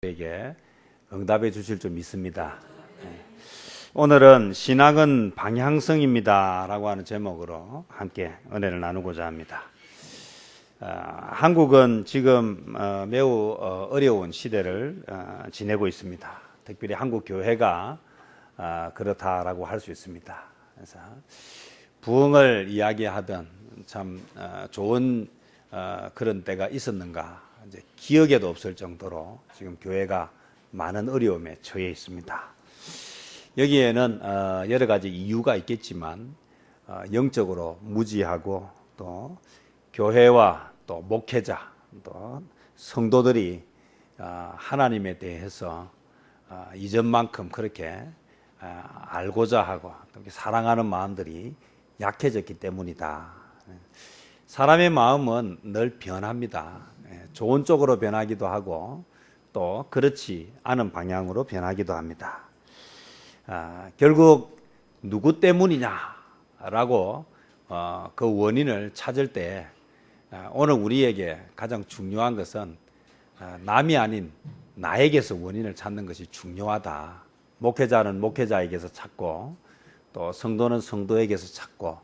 에게 응답해 주실 줄 믿습니다. 오늘은 신앙은 방향성입니다 라고 하는 제목으로 함께 은혜를 나누고자 합니다. 한국은 지금 매우 어려운 시대를 지내고 있습니다. 특별히 한국 교회가 그렇다라고 할 수 있습니다. 그래서 부흥을 이야기하던 참 좋은 그런 때가 있었는가 이제 기억에도 없을 정도로 지금 교회가 많은 어려움에 처해 있습니다. 여기에는 여러 가지 이유가 있겠지만 영적으로 무지하고 또 교회와 또 목회자 또 성도들이 하나님에 대해서 이전만큼 그렇게 알고자 하고 사랑하는 마음들이 약해졌기 때문이다. 사람의 마음은 늘 변합니다. 좋은 쪽으로 변하기도 하고 또 그렇지 않은 방향으로 변하기도 합니다. 결국 누구 때문이냐라고 그 원인을 찾을 때 오늘 우리에게 가장 중요한 것은 남이 아닌 나에게서 원인을 찾는 것이 중요하다. 목회자는 목회자에게서 찾고 또 성도는 성도에게서 찾고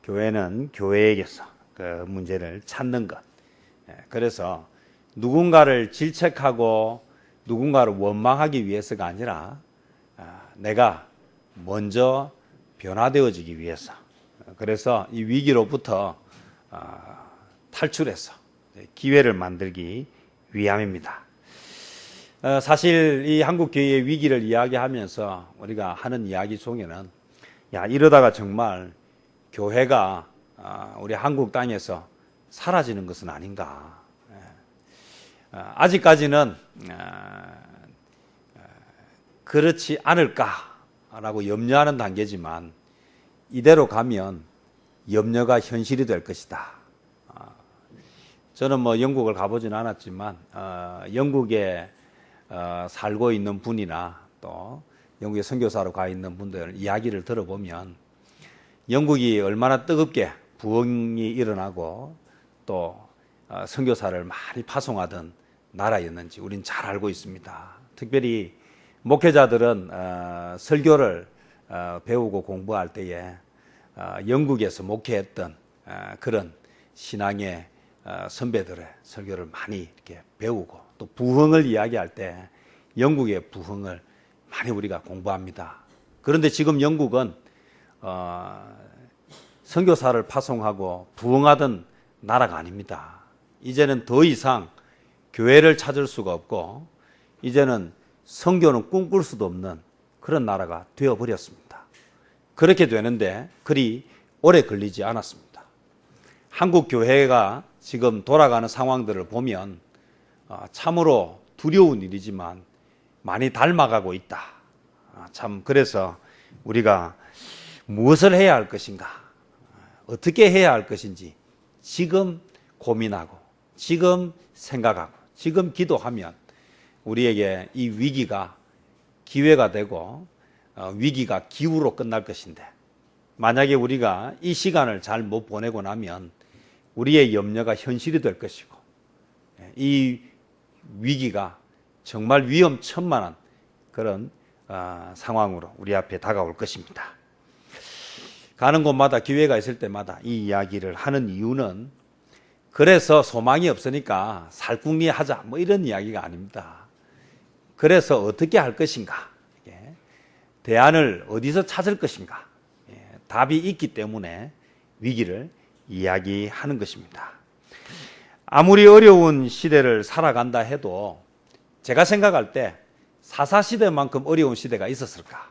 교회는 교회에게서 그 문제를 찾는 것. 그래서 누군가를 질책하고 누군가를 원망하기 위해서가 아니라 내가 먼저 변화되어지기 위해서, 그래서 이 위기로부터 탈출해서 기회를 만들기 위함입니다. 사실 이 한국교회의 위기를 이야기하면서 우리가 하는 이야기 중에는 이러다가 정말 교회가 우리 한국 땅에서 사라지는 것은 아닌가. 아직까지는 그렇지 않을까라고 염려하는 단계지만 이대로 가면 염려가 현실이 될 것이다. 저는 영국을 가보진 않았지만 영국에 살고 있는 분이나 또 영국에 선교사로 가 있는 분들 이야기를 들어보면 영국이 얼마나 뜨겁게 부흥이 일어나고 또 선교사를 많이 파송하던 나라였는지 우린 잘 알고 있습니다. 특별히 목회자들은 설교를 배우고 공부할 때에 영국에서 목회했던 그런 신앙의 선배들의 설교를 많이 이렇게 배우고 또 부흥을 이야기할 때 영국의 부흥을 많이 우리가 공부합니다. 그런데 지금 영국은 선교사를 파송하고 부흥하던 나라가 아닙니다. 이제는 더 이상 교회를 찾을 수가 없고 이제는 선교는 꿈꿀 수도 없는 그런 나라가 되어버렸습니다. 그렇게 되는데 그리 오래 걸리지 않았습니다. 한국 교회가 지금 돌아가는 상황들을 보면 참으로 두려운 일이지만 많이 닮아가고 있다. 참 그래서 우리가 무엇을 해야 할 것인가, 어떻게 해야 할 것인지 지금 고민하고 지금 생각하고 지금 기도하면 우리에게 이 위기가 기회가 되고 위기가 기후로 끝날 것인데, 만약에 우리가 이 시간을 잘 못 보내고 나면 우리의 염려가 현실이 될 것이고 이 위기가 정말 위험천만한 그런 상황으로 우리 앞에 다가올 것입니다. 가는 곳마다 기회가 있을 때마다 이 이야기를 하는 이유는 그래서 소망이 없으니까 살궁리 하자 이런 이야기가 아닙니다. 그래서 어떻게 할 것인가, 대안을 어디서 찾을 것인가, 답이 있기 때문에 위기를 이야기하는 것입니다. 아무리 어려운 시대를 살아간다 해도 제가 생각할 때 사사시대만큼 어려운 시대가 있었을까?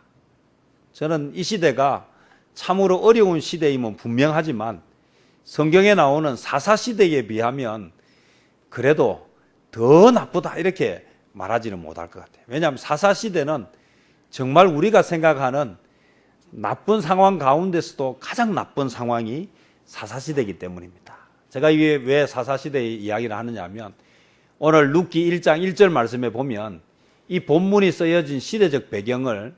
저는 이 시대가 참으로 어려운 시대임은 분명하지만 성경에 나오는 사사시대에 비하면 그래도 더 나쁘다 이렇게 말하지는 못할 것 같아요. 왜냐하면 사사시대는 정말 우리가 생각하는 나쁜 상황 가운데서도 가장 나쁜 상황이 사사시대이기 때문입니다. 제가 왜 사사시대의 이야기를 하느냐 하면 오늘 룻기 1장 1절 말씀에 보면 이 본문이 쓰여진 시대적 배경을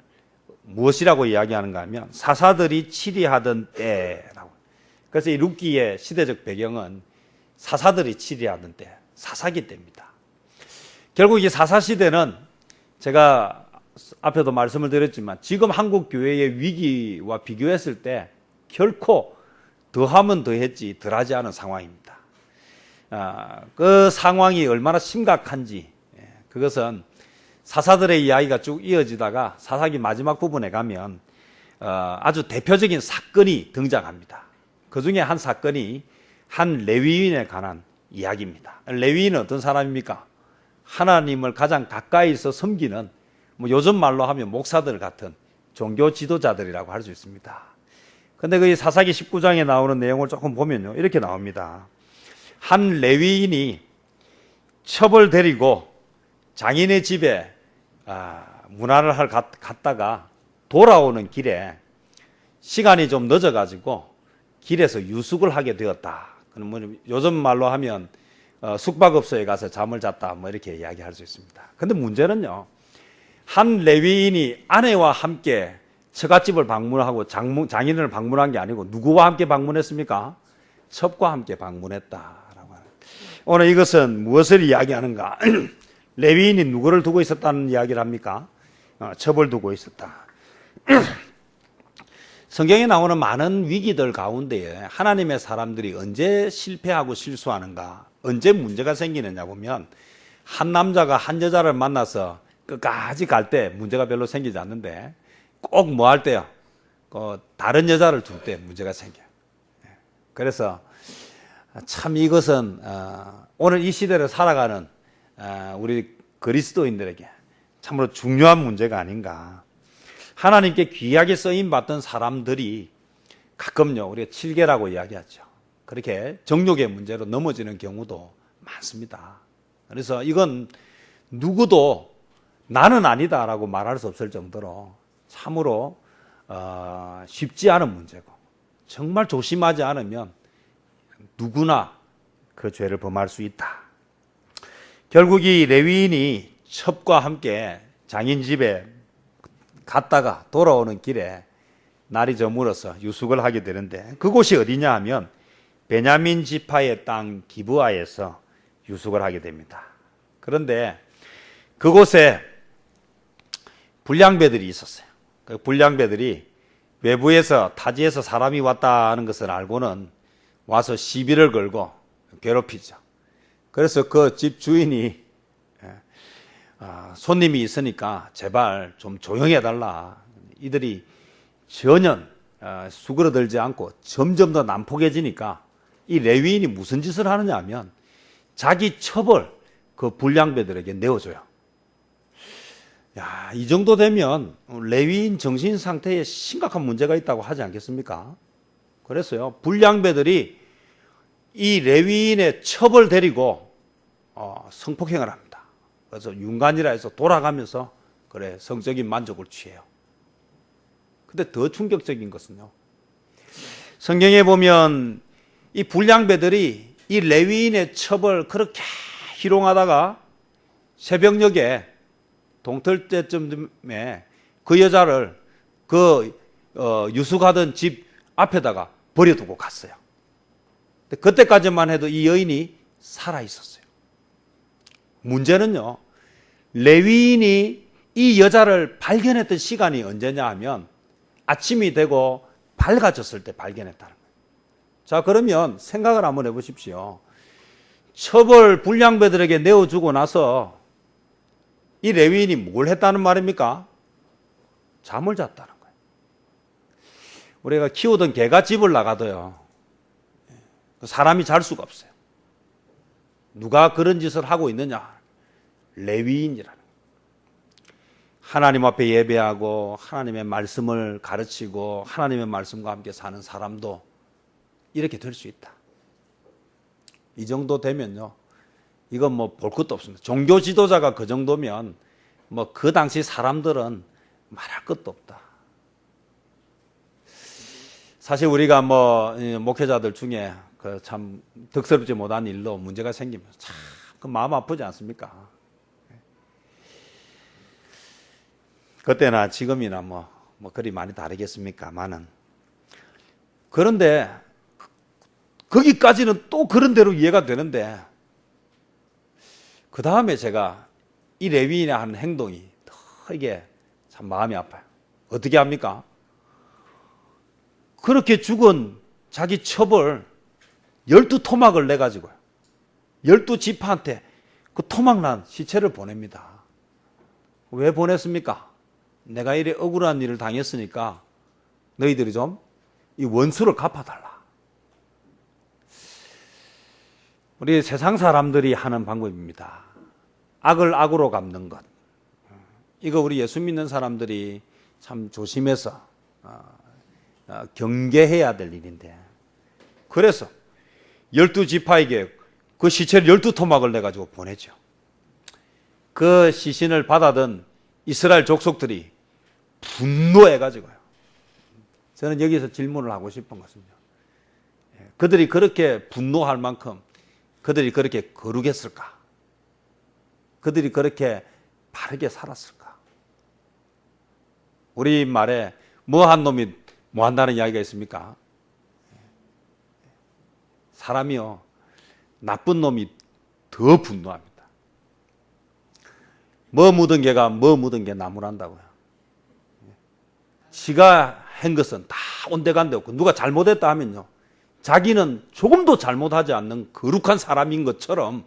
무엇이라고 이야기하는가 하면 사사들이 치리하던 때라고. 그래서 이 룻기의 시대적 배경은 사사들이 치리하던 때, 사사기 때입니다. 결국 이 사사시대는 제가 앞에도 말씀을 드렸지만 지금 한국 교회의 위기와 비교했을 때 결코 더하면 더했지 덜하지 않은 상황입니다. 그 상황이 얼마나 심각한지 그것은 사사들의 이야기가 쭉 이어지다가 사사기 마지막 부분에 가면 아주 대표적인 사건이 등장합니다. 그 중에 한 사건이 한 레위인에 관한 이야기입니다. 레위인은 어떤 사람입니까? 하나님을 가장 가까이서 섬기는 뭐 요즘 말로 하면 목사들 같은 종교 지도자들이라고 할 수 있습니다. 근데 그 사사기 19장에 나오는 내용을 조금 보면요, 이렇게 나옵니다. 한 레위인이 첩을 데리고 장인의 집에 문화를 하러 갔다가 돌아오는 길에 시간이 좀 늦어가지고 길에서 유숙을 하게 되었다. 그럼 요즘 말로 하면 숙박업소에 가서 잠을 잤다, 뭐 이렇게 이야기할 수 있습니다. 근데 문제는요, 한 레위인이 아내와 함께 처갓집을 방문하고 장인을 방문한 게 아니고 누구와 함께 방문했습니까? 첩과 함께 방문했다라고 하는. 오늘 이것은 무엇을 이야기하는가? 레위인이 누구를 두고 있었다는 이야기를 합니까? 첩을 두고 있었다. 성경에 나오는 많은 위기들 가운데에 하나님의 사람들이 언제 실패하고 실수하는가, 언제 문제가 생기느냐 보면 한 남자가 한 여자를 만나서 끝까지 갈 때 문제가 별로 생기지 않는데 꼭 뭐 할 때요? 다른 여자를 둘 때 문제가 생겨요. 그래서 참 이것은 오늘 이 시대를 살아가는 우리 그리스도인들에게 참으로 중요한 문제가 아닌가. 하나님께 귀하게 쓰임받던 사람들이 가끔요, 우리가 칠계라고 이야기하죠. 그렇게 정욕의 문제로 넘어지는 경우도 많습니다. 그래서 이건 누구도 나는 아니다라고 말할 수 없을 정도로 참으로 쉽지 않은 문제고, 정말 조심하지 않으면 누구나 그 죄를 범할 수 있다. 결국 이 레위인이 첩과 함께 장인 집에 갔다가 돌아오는 길에 날이 저물어서 유숙을 하게 되는데, 그곳이 어디냐 하면 베냐민 지파의 땅 기브아에서 유숙을 하게 됩니다. 그런데 그곳에 불량배들이 있었어요. 그 불량배들이 외부에서 타지에서 사람이 왔다 하는 것을 알고는 와서 시비를 걸고 괴롭히죠. 그래서 그 집 주인이 손님이 있으니까 제발 좀 조용히 해달라. 이들이 전혀 수그러들지 않고 점점 더 난폭해지니까 이 레위인이 무슨 짓을 하느냐 하면 자기 첩을 그 불량배들에게 내어줘요. 야, 이 정도 되면 레위인 정신 상태에 심각한 문제가 있다고 하지 않겠습니까? 그래서요, 불량배들이 이 레위인의 첩을 데리고 성폭행을 합니다. 그래서 윤관이라 해서 돌아가면서 그래 성적인 만족을 취해요. 근데 더 충격적인 것은요, 성경에 보면 이 불량배들이 이 레위인의 첩을 그렇게 희롱하다가 새벽녘에 동틀 때쯤에 그 여자를 유숙하던 집 앞에다가 버려두고 갔어요. 근데 그때까지만 해도 이 여인이 살아 있었어요. 문제는요, 레위인이 이 여자를 발견했던 시간이 언제냐 하면 아침이 되고 밝아졌을 때 발견했다는 거예요. 자, 그러면 생각을 한번 해보십시오. 첩을 불량배들에게 내어주고 나서 이 레위인이 뭘 했다는 말입니까? 잠을 잤다는 거예요. 우리가 키우던 개가 집을 나가도요, 사람이 잘 수가 없어요. 누가 그런 짓을 하고 있느냐? 레위인이라는 거예요. 하나님 앞에 예배하고 하나님의 말씀을 가르치고 하나님의 말씀과 함께 사는 사람도 이렇게 될 수 있다. 이 정도 되면요, 이건 뭐 볼 것도 없습니다. 종교 지도자가 그 정도면 뭐 그 당시 사람들은 말할 것도 없다. 사실 우리가 뭐 목회자들 중에 그 참 득스럽지 못한 일로 문제가 생기면 참 그 마음 아프지 않습니까? 그때나 지금이나 뭐 그리 많이 다르겠습니까만은, 그런데 거기까지는 또 그런 대로 이해가 되는데 그 다음에 제가 이 레위인의 하는 행동이 더 이게 참 마음이 아파요. 어떻게 합니까? 그렇게 죽은 자기 첩을 12토막을 내가지고요. 12지파한테 그 토막난 시체를 보냅니다. 왜 보냈습니까? 내가 이래 억울한 일을 당했으니까 너희들이 좀 이 원수를 갚아달라. 우리 세상 사람들이 하는 방법입니다. 악을 악으로 갚는 것. 이거 우리 예수 믿는 사람들이 참 조심해서 경계해야 될 일인데, 그래서 12지파에게 그 시체를 12토막을 내가지고 보내죠. 그 시신을 받아든 이스라엘 족속들이 분노해가지고요. 저는 여기서 질문을 하고 싶은 것은요, 그들이 그렇게 분노할 만큼 그들이 그렇게 거룩했을까? 그들이 그렇게 바르게 살았을까? 우리 말에 뭐 한 놈이 뭐 한다는 이야기가 있습니까? 사람이요, 나쁜 놈이 더 분노합니다. 뭐 묻은 개가 뭐 묻은 개 나무란다고요. 지가 한 것은 다 온데간데 없고, 누가 잘못했다 하면요, 자기는 조금도 잘못하지 않는 거룩한 사람인 것처럼,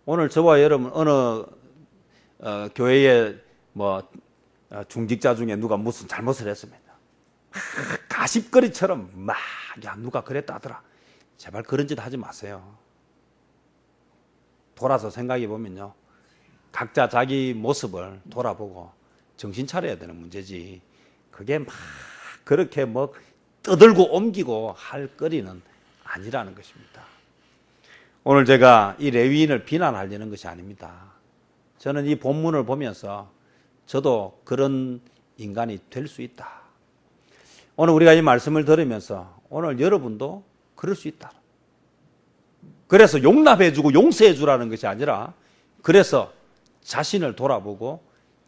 오늘 저와 여러분 어느 교회에 뭐 중직자 중에 누가 무슨 잘못을 했습니다. 가십거리처럼 막, 야, 누가 그랬다더라. 제발 그런 짓 하지 마세요. 돌아서 생각해 보면요, 각자 자기 모습을 돌아보고 정신 차려야 되는 문제지, 그게 막 그렇게 뭐 떠들고 옮기고 할 거리는 아니라는 것입니다. 오늘 제가 이 레위인을 비난하려는 것이 아닙니다. 저는 이 본문을 보면서 저도 그런 인간이 될 수 있다. 오늘 우리가 이 말씀을 들으면서 오늘 여러분도 그럴 수 있다. 그래서 용납해주고 용서해주라는 것이 아니라, 그래서 자신을 돌아보고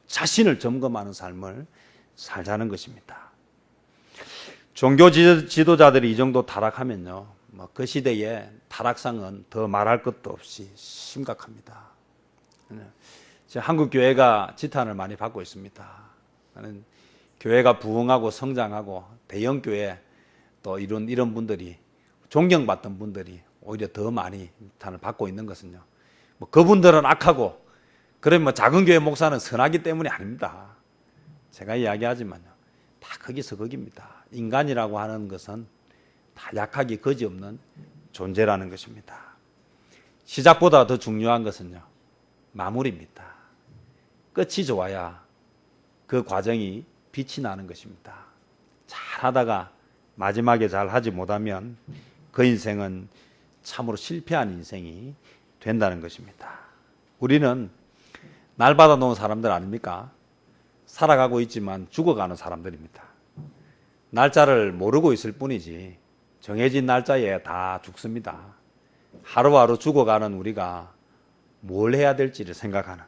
자신을 점검하는 삶을 살자는 것입니다. 종교 지도자들이 이 정도 타락하면요, 그 시대의 타락상은 더 말할 것도 없이 심각합니다. 한국 교회가 지탄을 많이 받고 있습니다. 나는 교회가 부흥하고 성장하고 대형 교회 또 이런 분들이, 존경받던 분들이 오히려 더 많이 비탄을 받고 있는 것은요, 그분들은 악하고 그러면 작은 교회 목사는 선하기 때문이 아닙니다. 제가 이야기하지만요, 다 거기서 거기입니다. 인간이라고 하는 것은 다 약하기 거지없는 존재라는 것입니다. 시작보다 더 중요한 것은요, 마무리입니다. 끝이 좋아야 그 과정이 빛이 나는 것입니다. 잘하다가 마지막에 잘 하지 못하면 그 인생은 참으로 실패한 인생이 된다는 것입니다. 우리는 날 받아놓은 사람들 아닙니까? 살아가고 있지만 죽어가는 사람들입니다. 날짜를 모르고 있을 뿐이지 정해진 날짜에 다 죽습니다. 하루하루 죽어가는 우리가 뭘 해야 될지를 생각하는,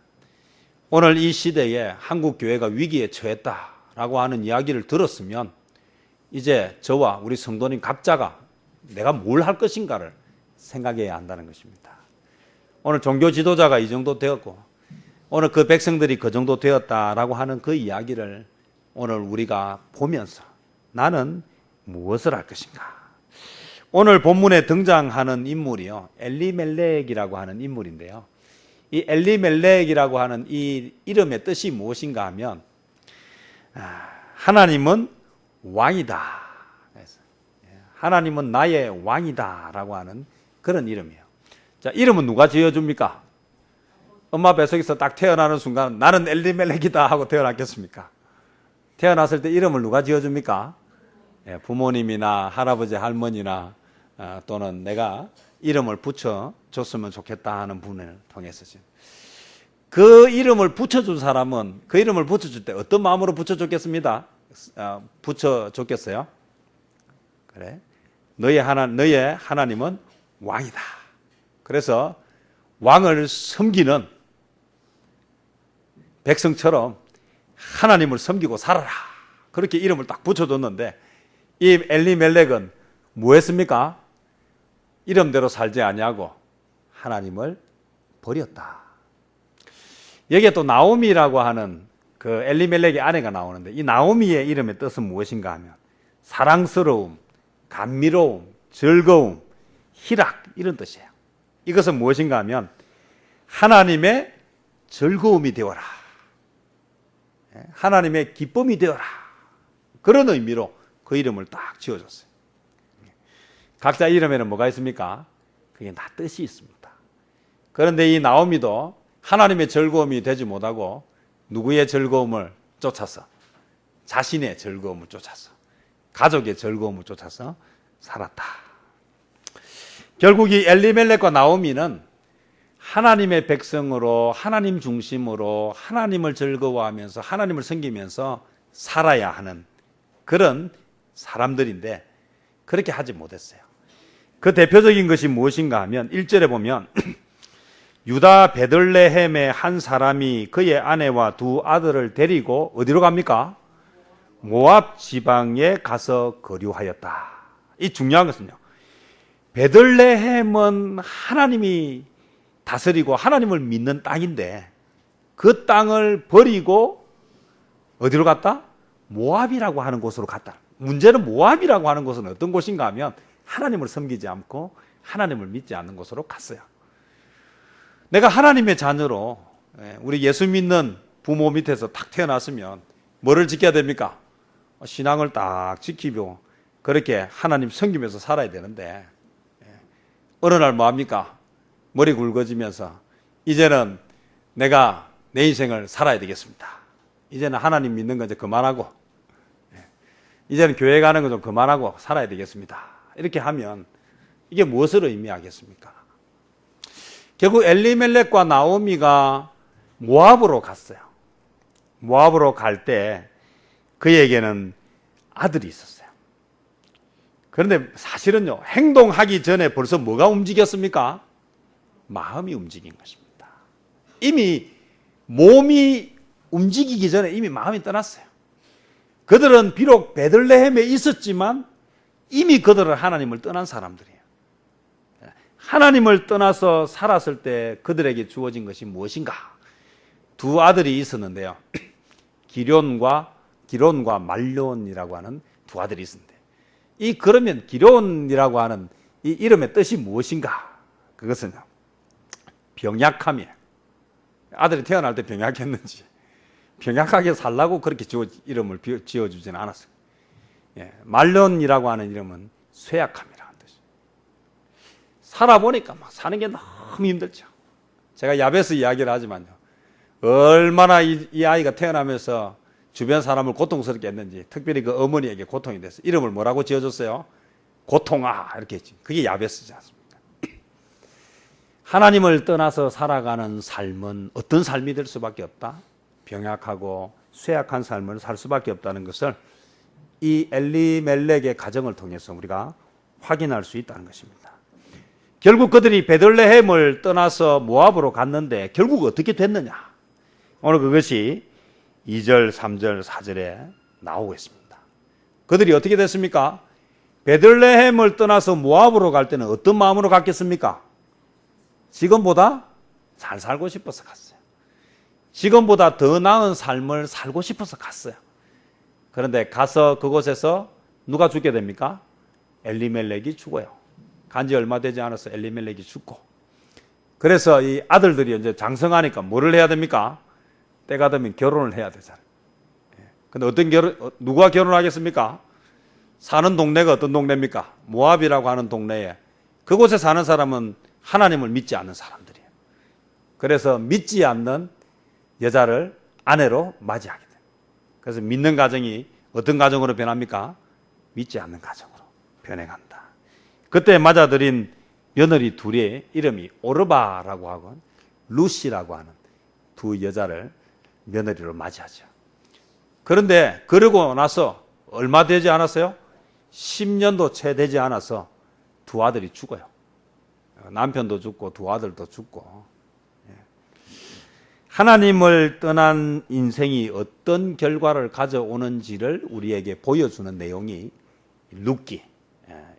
오늘 이 시대에 한국 교회가 위기에 처했다라고 하는 이야기를 들었으면 이제 저와 우리 성도님 각자가 내가 뭘 할 것인가를 생각해야 한다는 것입니다. 오늘 종교 지도자가 이 정도 되었고 오늘 그 백성들이 그 정도 되었다라고 하는 그 이야기를 오늘 우리가 보면서 나는 무엇을 할 것인가? 오늘 본문에 등장하는 인물이요, 엘리멜렉이라고 하는 인물인데요, 이 엘리멜렉이라고 하는 이 이름의 뜻이 무엇인가 하면, 하나님은 왕이다, 하나님은 나의 왕이다 라고 하는 그런 이름이에요. 자, 이름은 누가 지어줍니까? 엄마 뱃속에서 딱 태어나는 순간 나는 엘리멜렉이다 하고 태어났겠습니까? 태어났을 때 이름을 누가 지어줍니까? 부모님이나 할아버지 할머니나 또는 내가 이름을 붙여줬으면 좋겠다 하는 분을 통해서, 그 이름을 붙여준 사람은 그 이름을 붙여줄 때 어떤 마음으로 붙여줬겠습니다? 붙여줬겠어요? 그래, 너의 하나님은 왕이다. 그래서 왕을 섬기는 백성처럼 하나님을 섬기고 살아라, 그렇게 이름을 딱 붙여줬는데, 이 엘리멜렉은 뭐 했습니까? 이름대로 살지 아니하고 하나님을 버렸다. 여기에 또 나오미라고 하는 그 엘리멜렉의 아내가 나오는데, 이 나오미의 이름의 뜻은 무엇인가 하면 사랑스러움, 감미로움, 즐거움, 희락, 이런 뜻이에요. 이것은 무엇인가 하면 하나님의 즐거움이 되어라, 하나님의 기쁨이 되어라, 그런 의미로 그 이름을 딱 지어줬어요. 각자 이름에는 뭐가 있습니까? 그게 다 뜻이 있습니다. 그런데 이 나오미도 하나님의 즐거움이 되지 못하고 누구의 즐거움을 쫓아서, 자신의 즐거움을 쫓아서, 가족의 즐거움을 쫓아서 살았다. 결국 이 엘리멜렉과 나오미는 하나님의 백성으로, 하나님 중심으로 하나님을 즐거워하면서 하나님을 섬기면서 살아야 하는 그런 사람들인데 그렇게 하지 못했어요. 그 대표적인 것이 무엇인가 하면 1절에 보면 유다 베들레헴의 한 사람이 그의 아내와 두 아들을 데리고 어디로 갑니까? 모압 지방에 가서 거류하였다. 이 중요한 것은요, 베들레헴은 하나님이 다스리고 하나님을 믿는 땅인데 그 땅을 버리고 어디로 갔다? 모압이라고 하는 곳으로 갔다. 문제는 모압이라고 하는 곳은 어떤 곳인가 하면 하나님을 섬기지 않고 하나님을 믿지 않는 곳으로 갔어요. 내가 하나님의 자녀로, 우리 예수 믿는 부모 밑에서 탁 태어났으면 뭐를 지켜야 됩니까? 신앙을 딱 지키고 그렇게 하나님 섬기면서 살아야 되는데, 어느 날 뭐합니까? 머리 굵어지면서 이제는 내가 내 인생을 살아야 되겠습니다. 이제는 하나님 믿는 거 이제 그만하고, 이제는 교회 가는 거 좀 그만하고 살아야 되겠습니다. 이렇게 하면 이게 무엇을 의미하겠습니까? 결국 엘리멜렉과 나오미가 모압으로 갔어요. 모압으로 갈 때 그에게는 아들이 있었어요. 그런데 사실은요, 행동하기 전에 벌써 뭐가 움직였습니까? 마음이 움직인 것입니다. 이미 몸이 움직이기 전에 이미 마음이 떠났어요. 그들은 비록 베들레헴에 있었지만 이미 그들은 하나님을 떠난 사람들이에요. 하나님을 떠나서 살았을 때 그들에게 주어진 것이 무엇인가? 두 아들이 있었는데요. 기론과 말론이라고 하는 두 아들이 있었는데, 그러면 기론이라고 하는 이 이름의 뜻이 무엇인가? 그것은 병약함이에요. 아들이 태어날 때 병약했는지, 병약하게 살라고 그렇게 이름을 지어주지는 않았어요. 말론이라고 하는 이름은 쇠약함이라는 뜻이에요. 살아보니까 막 사는 게 너무 힘들죠. 제가 야베스 이야기를 하지만요, 얼마나 이 아이가 태어나면서 주변 사람을 고통스럽게 했는지, 특별히 그 어머니에게 고통이 됐어요. 이름을 뭐라고 지어줬어요? 고통아, 이렇게 했지. 그게 야베스지 않습니까? 하나님을 떠나서 살아가는 삶은 어떤 삶이 될 수밖에 없다? 병약하고 쇠약한 삶을 살 수밖에 없다는 것을 이 엘리멜렉의 가정을 통해서 우리가 확인할 수 있다는 것입니다. 결국 그들이 베들레헴을 떠나서 모압으로 갔는데 결국 어떻게 됐느냐? 오늘 그것이 2절, 3절, 4절에 나오고 있습니다. 그들이 어떻게 됐습니까? 베들레헴을 떠나서 모압으로 갈 때는 어떤 마음으로 갔겠습니까? 지금보다 잘 살고 싶어서 갔어요. 지금보다 더 나은 삶을 살고 싶어서 갔어요. 그런데 가서 그곳에서 누가 죽게 됩니까? 엘리멜렉이 죽어요. 간지 얼마 되지 않아서 엘리멜렉이 죽고, 그래서 이 아들들이 이제 장성하니까 뭐를 해야 됩니까? 때가 되면 결혼을 해야 되잖아요. 근데 누가 결혼하겠습니까? 사는 동네가 어떤 동네입니까? 모압이라고 하는 동네에, 그곳에 사는 사람은 하나님을 믿지 않는 사람들이에요. 그래서 믿지 않는 여자를 아내로 맞이하게 돼요. 그래서 믿는 가정이 어떤 가정으로 변합니까? 믿지 않는 가정으로 변해간다. 그때 맞아들인 며느리 둘의 이름이 오르바라고 하고 루시라고 하는 두 여자를 며느리로 맞이하죠. 그런데 그러고 나서 얼마 되지 않았어요? 10년도 채 되지 않아서 두 아들이 죽어요. 남편도 죽고 두 아들도 죽고. 하나님을 떠난 인생이 어떤 결과를 가져오는지를 우리에게 보여주는 내용이 룻기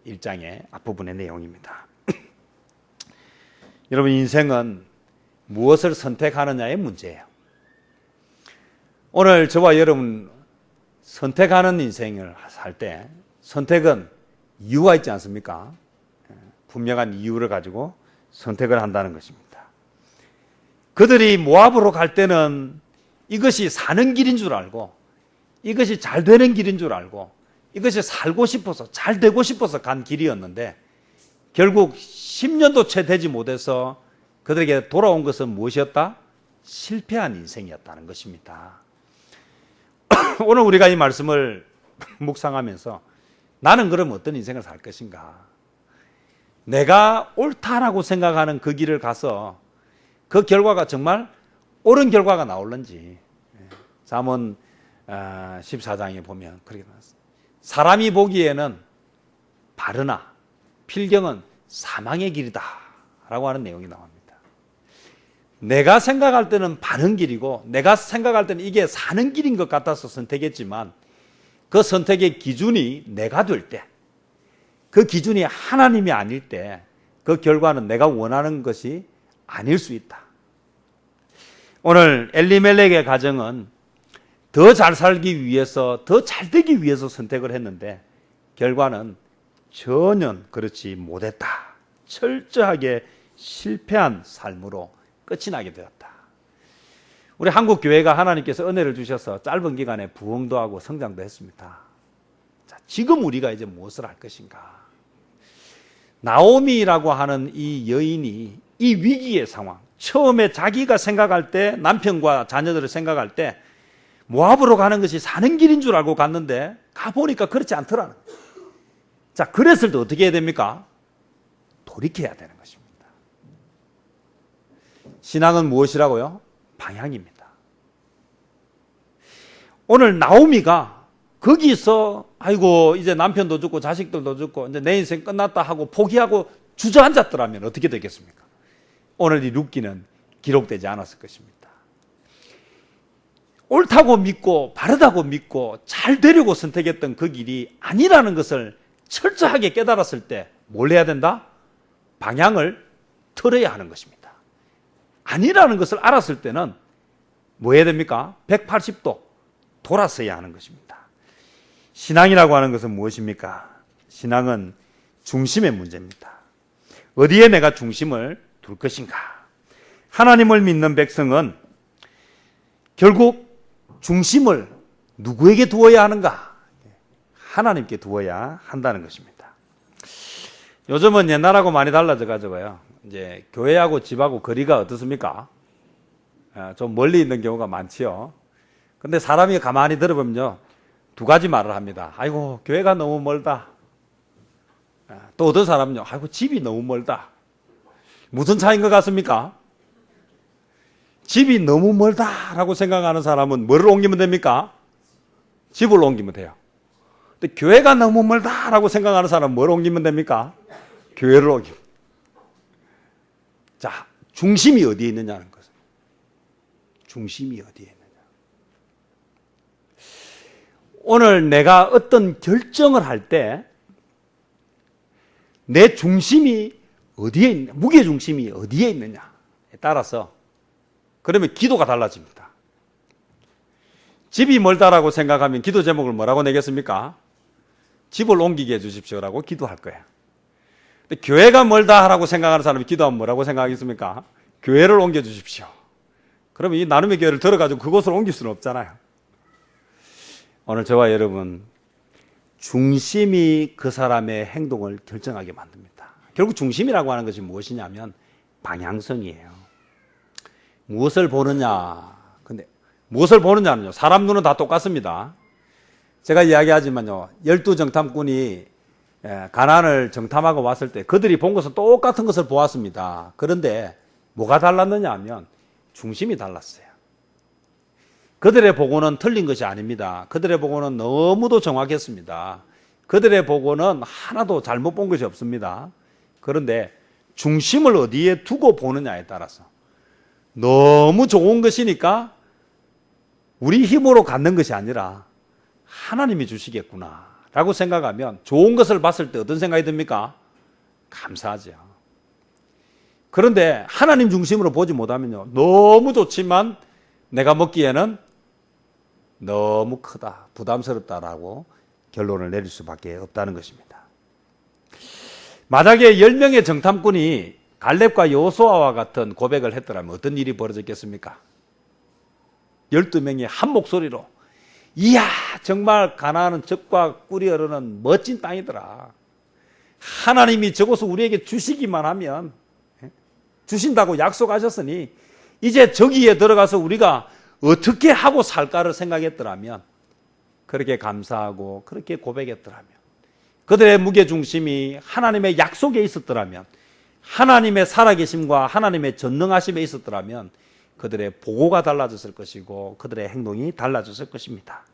1장의 앞부분의 내용입니다. 여러분, 인생은 무엇을 선택하느냐의 문제예요. 오늘 저와 여러분 선택하는 인생을 살 때 선택은 이유가 있지 않습니까? 분명한 이유를 가지고 선택을 한다는 것입니다. 그들이 모압으로 갈 때는 이것이 사는 길인 줄 알고 이것이 잘 되는 길인 줄 알고 이것이 살고 싶어서 잘 되고 싶어서 간 길이었는데 결국 10년도 채 되지 못해서 그들에게 돌아온 것은 무엇이었다? 실패한 인생이었다는 것입니다. 오늘 우리가 이 말씀을 묵상하면서 나는 그럼 어떤 인생을 살 것인가? 내가 옳다라고 생각하는 그 길을 가서 그 결과가 정말 옳은 결과가 나올는지. 잠언 14장에 보면 그렇게 나왔어요. 사람이 보기에는 바르나 필경은 사망의 길이다 라고 하는 내용이 나옵니다. 내가 생각할 때는 바른 길이고 내가 생각할 때는 이게 사는 길인 것 같아서 선택했지만 그 선택의 기준이 내가 될 때, 그 기준이 하나님이 아닐 때 그 결과는 내가 원하는 것이 아닐 수 있다. 오늘 엘리멜렉의 가정은 더 잘 살기 위해서, 더 잘 되기 위해서 선택을 했는데 결과는 전혀 그렇지 못했다. 철저하게 실패한 삶으로 끝이 나게 되었다. 우리 한국 교회가 하나님께서 은혜를 주셔서 짧은 기간에 부흥도 하고 성장도 했습니다. 자, 지금 우리가 이제 무엇을 할 것인가? 나오미라고 하는 이 여인이 이 위기의 상황, 처음에 자기가 생각할 때 남편과 자녀들을 생각할 때 모압으로 가는 것이 사는 길인 줄 알고 갔는데 가보니까 그렇지 않더라는 거예요. 자, 그랬을 때 어떻게 해야 됩니까? 돌이켜야 되는 것입니다. 신앙은 무엇이라고요? 방향입니다. 오늘 나오미가 거기서 아이고 이제 남편도 죽고 자식들도 죽고 이제 내 인생 끝났다 하고 포기하고 주저앉았더라면 어떻게 되겠습니까? 오늘 이 룻기는 기록되지 않았을 것입니다. 옳다고 믿고 바르다고 믿고 잘 되려고 선택했던 그 길이 아니라는 것을 철저하게 깨달았을 때 뭘 해야 된다? 방향을 틀어야 하는 것입니다. 아니라는 것을 알았을 때는 뭐 해야 됩니까? 180도 돌아서야 하는 것입니다. 신앙이라고 하는 것은 무엇입니까? 신앙은 중심의 문제입니다. 어디에 내가 중심을 둘 것인가? 하나님을 믿는 백성은 결국 중심을 누구에게 두어야 하는가? 하나님께 두어야 한다는 것입니다. 요즘은 옛날하고 많이 달라져 가지고요. 이제 교회하고 집하고 거리가 어떻습니까? 좀 멀리 있는 경우가 많지요. 근데 사람이 가만히 들어보면요, 두 가지 말을 합니다. 아이고, 교회가 너무 멀다. 또 어떤 사람은요, 아이고, 집이 너무 멀다. 무슨 차이인 것 같습니까? 집이 너무 멀다라고 생각하는 사람은 뭐를 옮기면 됩니까? 집을 옮기면 돼요. 근데 교회가 너무 멀다라고 생각하는 사람은 뭘 옮기면 됩니까? 교회를 옮기면. 자, 중심이 어디에 있느냐는 것은. 중심이 어디에 있느냐. 오늘 내가 어떤 결정을 할 때 내 중심이 어디에 있느냐, 무게 중심이 어디에 있느냐에 따라서 그러면 기도가 달라집니다. 집이 멀다라고 생각하면 기도 제목을 뭐라고 내겠습니까? 집을 옮기게 해주십시오라고 기도할 거예요. 근데 교회가 멀다라고 생각하는 사람이 기도하면 뭐라고 생각하겠습니까? 교회를 옮겨주십시오. 그러면 이 나눔의 교회를 들어가지고 그곳을 옮길 수는 없잖아요. 오늘 저와 여러분, 중심이 그 사람의 행동을 결정하게 만듭니다. 결국 중심이라고 하는 것이 무엇이냐면 방향성이에요. 무엇을 보느냐. 근데 무엇을 보느냐는요, 사람 눈은 다 똑같습니다. 제가 이야기하지만요, 12정탐꾼이 가나안을 정탐하고 왔을 때 그들이 본 것은 똑같은 것을 보았습니다. 그런데 뭐가 달랐느냐 하면 중심이 달랐어요. 그들의 보고는 틀린 것이 아닙니다. 그들의 보고는 너무도 정확했습니다. 그들의 보고는 하나도 잘못 본 것이 없습니다. 그런데 중심을 어디에 두고 보느냐에 따라서 너무 좋은 것이니까 우리 힘으로 갖는 것이 아니라 하나님이 주시겠구나 라고 생각하면 좋은 것을 봤을 때 어떤 생각이 듭니까? 감사하죠. 그런데 하나님 중심으로 보지 못하면요, 너무 좋지만 내가 먹기에는 너무 크다, 부담스럽다라고 결론을 내릴 수밖에 없다는 것입니다. 만약에 10명의 정탐꾼이 갈렙과 여호수아와 같은 고백을 했더라면 어떤 일이 벌어졌겠습니까? 12명이 한 목소리로 이야, 정말 가나안은 젖과 꿀이 흐르는 멋진 땅이더라. 하나님이 저곳을 우리에게 주시기만 하면, 주신다고 약속하셨으니 이제 저기에 들어가서 우리가 어떻게 하고 살까를 생각했더라면, 그렇게 감사하고 그렇게 고백했더라면, 그들의 무게중심이 하나님의 약속에 있었더라면, 하나님의 살아계심과 하나님의 전능하심에 있었더라면 그들의 보고가 달라졌을 것이고 그들의 행동이 달라졌을 것입니다.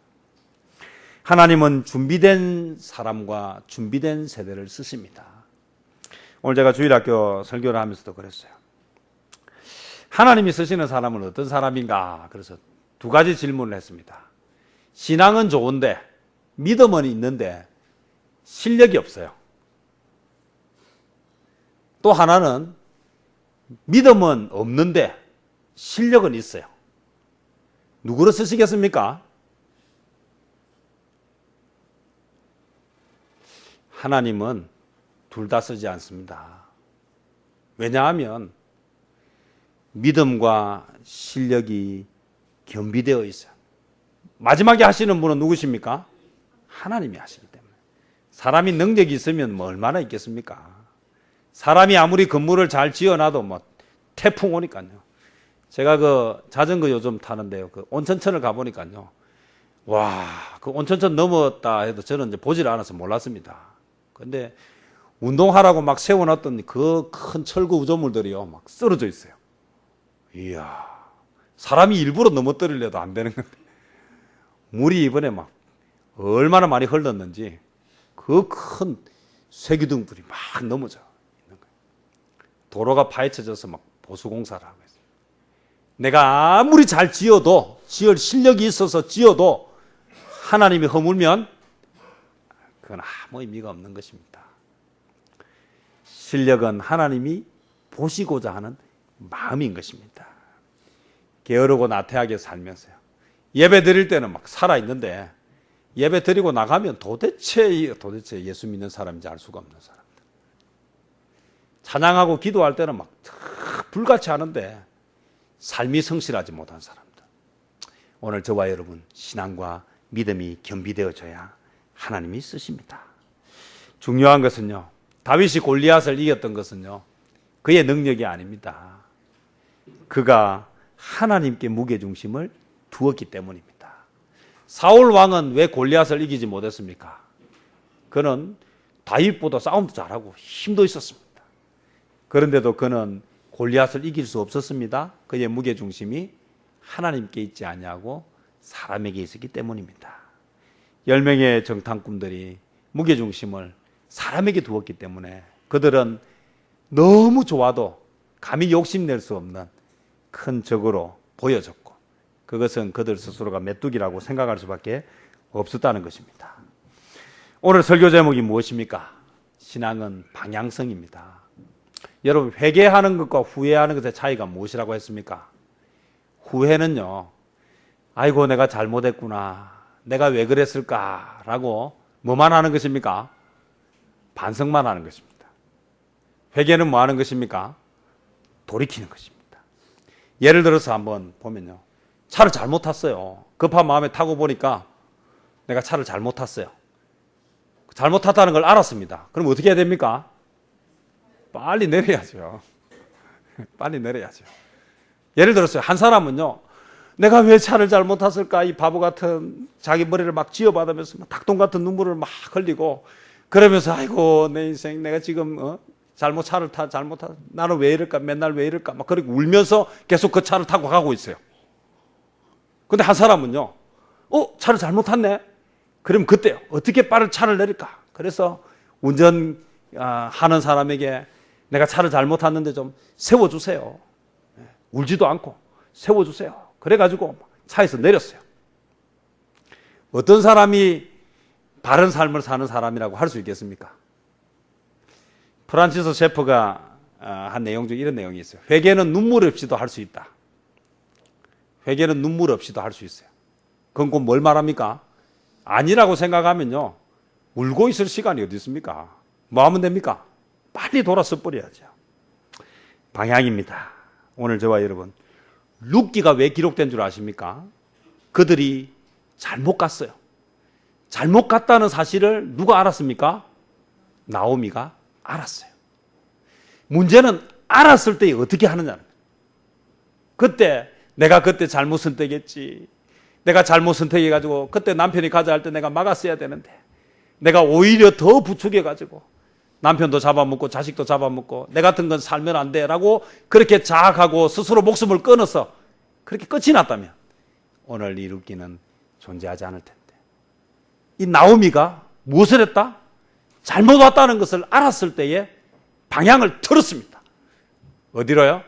하나님은 준비된 사람과 준비된 세대를 쓰십니다. 오늘 제가 주일학교 설교를 하면서도 그랬어요. 하나님이 쓰시는 사람은 어떤 사람인가? 그래서 두 가지 질문을 했습니다. 신앙은 좋은데, 믿음은 있는데 실력이 없어요. 또 하나는 믿음은 없는데 실력은 있어요. 누구를 쓰시겠습니까? 하나님은 둘 다 쓰지 않습니다. 왜냐하면 믿음과 실력이 겸비되어 있어요. 마지막에 하시는 분은 누구십니까? 하나님이 하시기 때문에. 사람이 능력이 있으면 뭐 얼마나 있겠습니까? 사람이 아무리 건물을 잘 지어놔도 뭐 태풍 오니까요. 제가 그 자전거 요즘 타는데요. 그 온천천을 가보니까요. 와, 그 온천천 넘었다 해도 저는 이제 보질 않아서 몰랐습니다. 근데 운동하라고 막 세워놨던 그 큰 철거 우조물들이요. 막 쓰러져 있어요. 이야, 사람이 일부러 넘어뜨리려도 안 되는 건데. 물이 이번에 막 얼마나 많이 흘렀는지 그 큰 쇠기둥들이 막 넘어져 있는 거예요. 도로가 파헤쳐져서 막 보수공사를 하고 있어요. 내가 아무리 잘 지어도, 지을 실력이 있어서 지어도 하나님이 허물면 그건 아무 의미가 없는 것입니다. 실력은 하나님이 보시고자 하는 마음인 것입니다. 게으르고 나태하게 살면서요. 예배 드릴 때는 막 살아있는데 예배 드리고 나가면 도대체 예수 믿는 사람인지 알 수가 없는 사람들. 찬양하고 기도할 때는 막 불같이 하는데 삶이 성실하지 못한 사람들. 오늘 저와 여러분 신앙과 믿음이 겸비되어져야 하나님이 쓰십니다. 중요한 것은요, 다윗이 골리앗을 이겼던 것은요 그의 능력이 아닙니다. 그가 하나님께 무게중심을 두었기 때문입니다. 사울 왕은 왜 골리앗을 이기지 못했습니까? 그는 다윗보다 싸움도 잘하고 힘도 있었습니다. 그런데도 그는 골리앗을 이길 수 없었습니다. 그의 무게중심이 하나님께 있지 아니하고 사람에게 있었기 때문입니다. 10명의 정탐꾼들이 무게중심을 사람에게 두었기 때문에 그들은 너무 좋아도 감히 욕심낼 수 없는 큰 적으로 보여졌고, 그것은 그들 스스로가 메뚜기라고 생각할 수밖에 없었다는 것입니다. 오늘 설교 제목이 무엇입니까? 신앙은 방향성입니다. 여러분, 회개하는 것과 후회하는 것의 차이가 무엇이라고 했습니까? 후회는요, 아이고 내가 잘못했구나, 내가 왜 그랬을까라고 뭐만 하는 것입니까? 반성만 하는 것입니다. 회개는 뭐 하는 것입니까? 돌이키는 것입니다. 예를 들어서 한번 보면요, 차를 잘못 탔어요. 급한 마음에 타고 보니까 내가 차를 잘못 탔어요. 잘못 탔다는 걸 알았습니다. 그럼 어떻게 해야 됩니까? 빨리 내려야죠. 빨리 내려야죠. 예를 들어서 한 사람은요, 내가 왜 차를 잘못 탔을까, 이 바보 같은 자기 머리를 막 쥐어받으면서 닭똥 같은 눈물을 막 흘리고 그러면서 아이고 내 인생 내가 지금 차를 잘못 타, 나는 왜 이럴까, 맨날 왜 이럴까 막 그렇게 울면서 계속 그 차를 타고 가고 있어요. 근데 한 사람은요, 차를 잘못 탔네. 그럼 그때 어떻게 빠른 차를 내릴까? 그래서 운전하는 사람에게 내가 차를 잘못 탔는데 좀 세워주세요. 울지도 않고 세워주세요. 그래가지고 차에서 내렸어요. 어떤 사람이 바른 삶을 사는 사람이라고 할 수 있겠습니까? 프란치스 셰퍼가 한 내용 중에 이런 내용이 있어요. 회개는 눈물 없이도 할 수 있다. 회개는 눈물 없이도 할 수 있어요. 그건 꼭 뭘 말합니까? 아니라고 생각하면요, 울고 있을 시간이 어디 있습니까? 뭐 하면 됩니까? 빨리 돌아서 버려야죠. 방향입니다. 오늘 저와 여러분, 룻기가 왜 기록된 줄 아십니까? 그들이 잘못 갔어요. 잘못 갔다는 사실을 누가 알았습니까? 나오미가 알았어요. 문제는 알았을 때 어떻게 하느냐는 거예요. 그때 내가 그때 잘못 선택했지. 내가 잘못 선택해가지고 그때 남편이 가자 할 때 내가 막았어야 되는데 내가 오히려 더 부추겨가지고 남편도 잡아먹고 자식도 잡아먹고 내 같은 건 살면 안 돼라고 그렇게 자학하고 스스로 목숨을 끊어서 그렇게 끝이 났다면 오늘 이 룻기는 존재하지 않을 텐데. 이 나오미가 무엇을 했다? 잘못 왔다는 것을 알았을 때에 방향을 틀었습니다. 어디로요?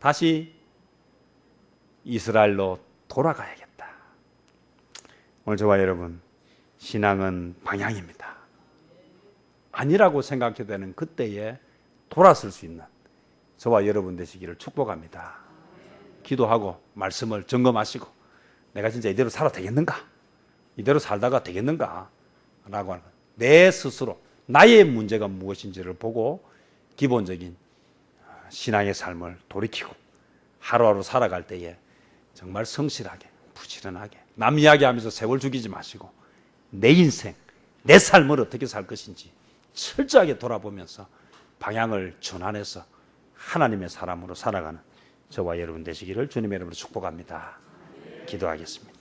다시 이스라엘로 돌아가야겠다. 오늘 저와 여러분, 신앙은 방향입니다. 아니라고 생각되는 그때에 돌아설 수 있는 저와 여러분 되시기를 축복합니다. 기도하고 말씀을 점검하시고 내가 진짜 이대로 살아도 되겠는가? 이대로 살다가 되겠는가? 라고 하는 내 스스로 나의 문제가 무엇인지를 보고 기본적인 신앙의 삶을 돌이키고 하루하루 살아갈 때에 정말 성실하게 부지런하게 남 이야기하면서 세월 죽이지 마시고 내 인생, 내 삶을 어떻게 살 것인지 철저하게 돌아보면서 방향을 전환해서 하나님의 사람으로 살아가는 저와 여러분 되시기를 주님의 이름으로 축복합니다. 기도하겠습니다.